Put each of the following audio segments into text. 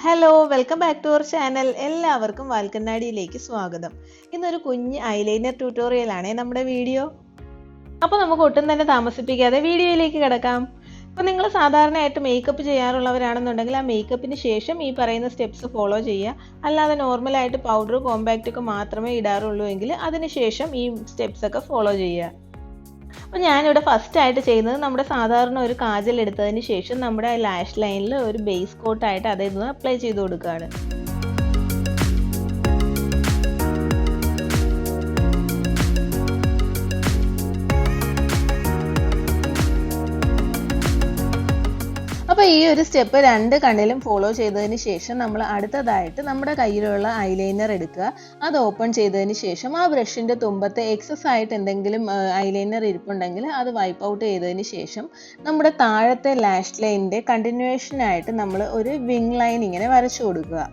Hello, welcome back to our channel. എല്ലാവർക്കും വാൽക്കണ്ണാടിയിലേക്ക് സ്വാഗതം. ഇന്നൊരു കുഞ്ഞ് ഐലൈനർ ട്യൂട്ടോറിയലാണ് നമ്മുടെ വീഡിയോ. അപ്പോൾ നമുക്ക് ഒട്ടും തന്നെ താമസിപ്പിക്കാതെ വീഡിയോയിലേക്ക് കിടക്കാം. അപ്പോൾ നിങ്ങൾ സാധാരണയായിട്ട് മേക്കപ്പ് ചെയ്യാറുള്ളവരാണെന്നുണ്ടെങ്കിൽ ആ മേക്കപ്പിന് ശേഷം ഈ പറയുന്ന സ്റ്റെപ്സ് ഫോളോ ചെയ്യുക. അല്ലാതെ നോർമലായിട്ട് പൗഡർ കോമ്പാക്റ്റ് ഒക്കെ മാത്രമേ ഇടാറുള്ളൂ എങ്കിൽ അതിനുശേഷം ഈ സ്റ്റെപ്സ് ഒക്കെ ഫോളോ ചെയ്യുക. അപ്പോൾ ഞാനിവിടെ ഫസ്റ്റ് ആയിട്ട് ചെയ്യുന്നത് നമ്മുടെ സാധാരണ ഒരു കാജൽ എടുത്തതിന് ശേഷം നമ്മുടെ ലാഷ് ലൈനിൽ ഒരു ബേസ് കോട്ടായിട്ട് അതൊന്ന് അപ്ലൈ ചെയ്ത് കൊടുക്കുകയാണ്. അപ്പോൾ ഈ ഒരു സ്റ്റെപ്പ് രണ്ട് കണ്ണിലും ഫോളോ ചെയ്തതിന് ശേഷം നമ്മൾ അടുത്തതായിട്ട് നമ്മുടെ കയ്യിലുള്ള ഐലൈനർ എടുക്കുക. അത് ഓപ്പൺ ചെയ്തതിന് ശേഷം ആ ബ്രഷിൻ്റെ തുമ്പത്ത് എക്സസ് ആയിട്ട് എന്തെങ്കിലും ഐലൈനർ ഇരിപ്പുണ്ടെങ്കിൽ അത് വൈപ്പ് ഔട്ട് ചെയ്തതിന് ശേഷം നമ്മുടെ താഴത്തെ ലാഷ് ലൈനിൻ്റെ കണ്ടിന്യൂവേഷനായിട്ട് നമ്മൾ ഒരു വിങ് ലൈൻ ഇങ്ങനെ വരച്ചു കൊടുക്കുക.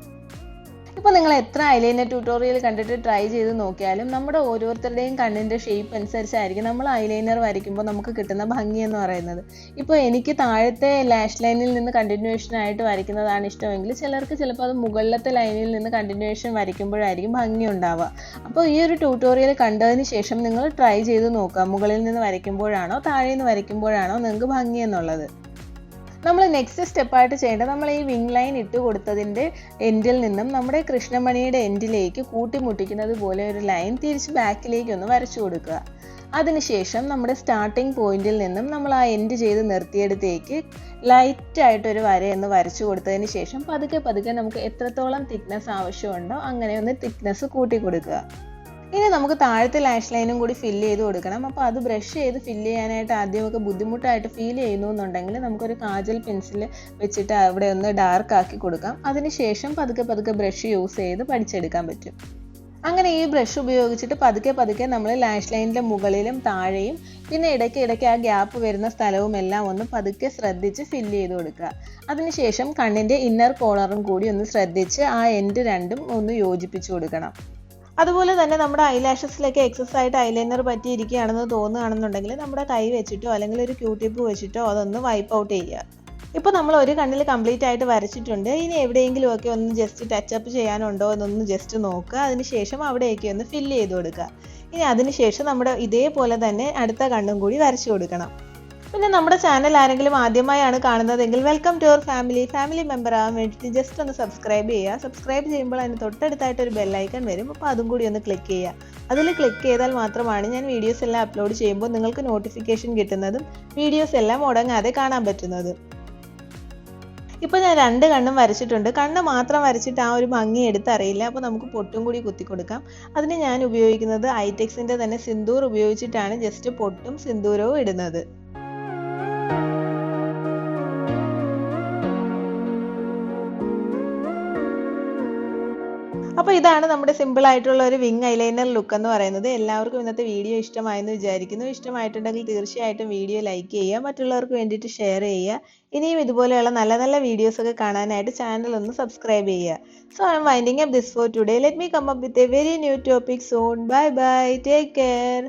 ഇപ്പോൾ നിങ്ങൾ എത്ര ഐലൈനർ ട്യൂട്ടോറിയൽ കണ്ടിട്ട് ട്രൈ ചെയ്ത് നോക്കിയാലും നമ്മുടെ ഓരോരുത്തരുടെയും കണ്ണിൻ്റെ ഷേപ്പ് അനുസരിച്ചായിരിക്കും നമ്മൾ ഐലൈനർ വരയ്ക്കുമ്പോൾ നമുക്ക് കിട്ടുന്ന ഭംഗി എന്ന് പറയുന്നത്. ഇപ്പോൾ എനിക്ക് താഴത്തെ ലാഷ് ലൈനിൽ നിന്ന് കണ്ടിന്യൂവേഷൻ ആയിട്ട് വരയ്ക്കുന്നതാണ് ഇഷ്ടമെങ്കിൽ ചിലർക്ക് ചിലപ്പോൾ അത് മുകളിലത്തെ ലൈനിൽ നിന്ന് കണ്ടിന്യൂവേഷൻ വരയ്ക്കുമ്പോഴായിരിക്കും ഭംഗി ഉണ്ടാവുക. അപ്പോൾ ഈ ഒരു ട്യൂട്ടോറിയൽ കണ്ടതിന് ശേഷം നിങ്ങൾ ട്രൈ ചെയ്ത് നോക്കുക, മുകളിൽ നിന്ന് വരയ്ക്കുമ്പോഴാണോ താഴെ നിന്ന് വരയ്ക്കുമ്പോഴാണോ നിങ്ങൾക്ക് ഭംഗി എന്നുള്ളത്. നമ്മൾ നെക്സ്റ്റ് സ്റ്റെപ്പായിട്ട് ചെയ്യേണ്ടത് നമ്മൾ ഈ വിങ് ലൈൻ ഇട്ട് കൊടുത്തതിൻ്റെ എൻഡിൽ നിന്നും നമ്മുടെ കൃഷ്ണമണിയുടെ എൻഡിലേക്ക് കൂട്ടിമുട്ടിക്കുന്നത് പോലെ ഒരു ലൈൻ തിരിച്ച് ബാക്കിലേക്ക് ഒന്ന് വരച്ചു കൊടുക്കുക. അതിനുശേഷം നമ്മുടെ സ്റ്റാർട്ടിംഗ് പോയിന്റിൽ നിന്നും നമ്മൾ ആ എൻഡ് ചെയ്ത് നിർത്തിയെടുത്തേക്ക് ലൈറ്റായിട്ടൊരു വരയൊന്ന് വരച്ചു കൊടുത്തതിന് ശേഷം പതുക്കെ പതുക്കെ നമുക്ക് എത്രത്തോളം തിക്നെസ് ആവശ്യമുണ്ടോ അങ്ങനെ ഒന്ന് തിക്നെസ് കൂട്ടി കൊടുക്കുക. ഇനി നമുക്ക് താഴത്തെ ലാഷ് ലൈനും കൂടി ഫില്ല് ചെയ്ത് കൊടുക്കണം. അപ്പോൾ അത് ബ്രഷ് ചെയ്ത് ഫില്ല് ചെയ്യാനായിട്ട് ആദ്യമൊക്കെ ബുദ്ധിമുട്ടായിട്ട് ഫീൽ ചെയ്യുന്നു എന്നുണ്ടെങ്കിൽ നമുക്കൊരു കാജൽ പെൻസിൽ വെച്ചിട്ട് അവിടെ ഒന്ന് ഡാർക്ക് ആക്കി കൊടുക്കാം. അതിനുശേഷം പതുക്കെ പതുക്കെ ബ്രഷ് യൂസ് ചെയ്ത് പഠിച്ചെടുക്കാൻ പറ്റും. അങ്ങനെ ഈ ബ്രഷ് ഉപയോഗിച്ചിട്ട് പതുക്കെ പതുക്കെ നമ്മൾ ലാഷ് ലൈനിൻ്റെ മുകളിലും താഴെയും പിന്നെ ഇടയ്ക്ക് ആ ഗ്യാപ്പ് വരുന്ന സ്ഥലവും എല്ലാം ഒന്ന് പതുക്കെ ശ്രദ്ധിച്ച് ഫില്ല് ചെയ്ത് കൊടുക്കുക. അതിനുശേഷം കണ്ണിൻ്റെ ഇന്നർ കോർണറും കൂടി ഒന്ന് ശ്രദ്ധിച്ച് ആ എൻഡ് രണ്ടും ഒന്ന് യോജിപ്പിച്ച് കൊടുക്കണം. അതുപോലെ തന്നെ നമ്മുടെ ഐലാഷസിലൊക്കെ എക്സസ് ആയിട്ട് ഐലൈനർ പറ്റിയിരിക്കുകയാണെന്ന് തോന്നുകയാണെന്നുണ്ടെങ്കിൽ നമ്മുടെ കൈ വെച്ചിട്ടോ അല്ലെങ്കിൽ ഒരു ക്യൂടിപ്പ് വെച്ചിട്ടോ അതൊന്ന് വൈപ്പ് ഔട്ട് ചെയ്യുക. ഇപ്പോൾ നമ്മൾ ഒരു കണ്ണിൽ കംപ്ലീറ്റ് ആയിട്ട് വരച്ചിട്ടുണ്ട്. ഇനി എവിടെയെങ്കിലുമൊക്കെ ഒന്ന് ജസ്റ്റ് ടച്ചപ്പ് ചെയ്യാനുണ്ടോ എന്നൊന്ന് ജസ്റ്റ് നോക്കുക. അതിനുശേഷം അവിടെയൊക്കെ ഒന്ന് ഫില്ല് ചെയ്ത് കൊടുക്കുക. ഇനി അതിനുശേഷം നമ്മുടെ ഇതേപോലെ തന്നെ അടുത്ത കണ്ണും കൂടി വരച്ചു കൊടുക്കണം. പിന്നെ നമ്മുടെ ചാനൽ ആരെങ്കിലും ആദ്യമായാണ് കാണുന്നതെങ്കിൽ welcome to our family member ആവാൻ വേണ്ടിയിട്ട് ജസ്റ്റ് ഒന്ന് സബ്സ്ക്രൈബ് ചെയ്യുക. സബ്സ്ക്രൈബ് ചെയ്യുമ്പോൾ അതിന് തൊട്ടടുത്തായിട്ട് ഒരു ബെല്ലൈക്കൺ വരും. അപ്പോൾ അതും കൂടി ഒന്ന് ക്ലിക്ക് ചെയ്യുക. അതിൽ ക്ലിക്ക് ചെയ്താൽ മാത്രമാണ് ഞാൻ വീഡിയോസ് എല്ലാം അപ്ലോഡ് ചെയ്യുമ്പോൾ നിങ്ങൾക്ക് നോട്ടിഫിക്കേഷൻ കിട്ടുന്നതും വീഡിയോസ് എല്ലാം മുടങ്ങാതെ കാണാൻ പറ്റുന്നതും. ഇപ്പോൾ ഞാൻ രണ്ട് കണ്ണും വരച്ചിട്ടുണ്ട്. കണ്ണ് മാത്രം വരച്ചിട്ട് ആ ഒരു ഭംഗി എടുത്തറിയില്ല. അപ്പോൾ നമുക്ക് പൊട്ടും കൂടി കുത്തി കൊടുക്കാം. അതിന് ഞാൻ ഉപയോഗിക്കുന്നത് ഐടെക്സിൻ്റെ തന്നെ സിന്ദൂർ ഉപയോഗിച്ചിട്ടാണ് ജസ്റ്റ് പൊട്ടും സിന്ദൂരവും ഇടുന്നത്. അപ്പോൾ ഇതാണ് നമ്മുടെ സിമ്പിൾ ആയിട്ടുള്ള ഒരു വിങ് ഐലൈനർ ലുക്ക് എന്ന് പറയുന്നത്. എല്ലാവർക്കും ഇന്നത്തെ വീഡിയോ ഇഷ്ടമായെന്ന് വിചാരിക്കുന്നു. ഇഷ്ടമായിട്ടുണ്ടെങ്കിൽ തീർച്ചയായിട്ടും വീഡിയോ ലൈക്ക് ചെയ്യുക, മറ്റുള്ളവർക്ക് വേണ്ടിയിട്ട് ഷെയർ ചെയ്യുക. ഇനിയും ഇതുപോലെയുള്ള നല്ല നല്ല വീഡിയോസ് ഒക്കെ കാണാനായിട്ട് ചാനൽ ഒന്ന് സബ്സ്ക്രൈബ് ചെയ്യുക. So I am winding up this for today. Let me come up with a very new topic soon. Bye bye. Take care.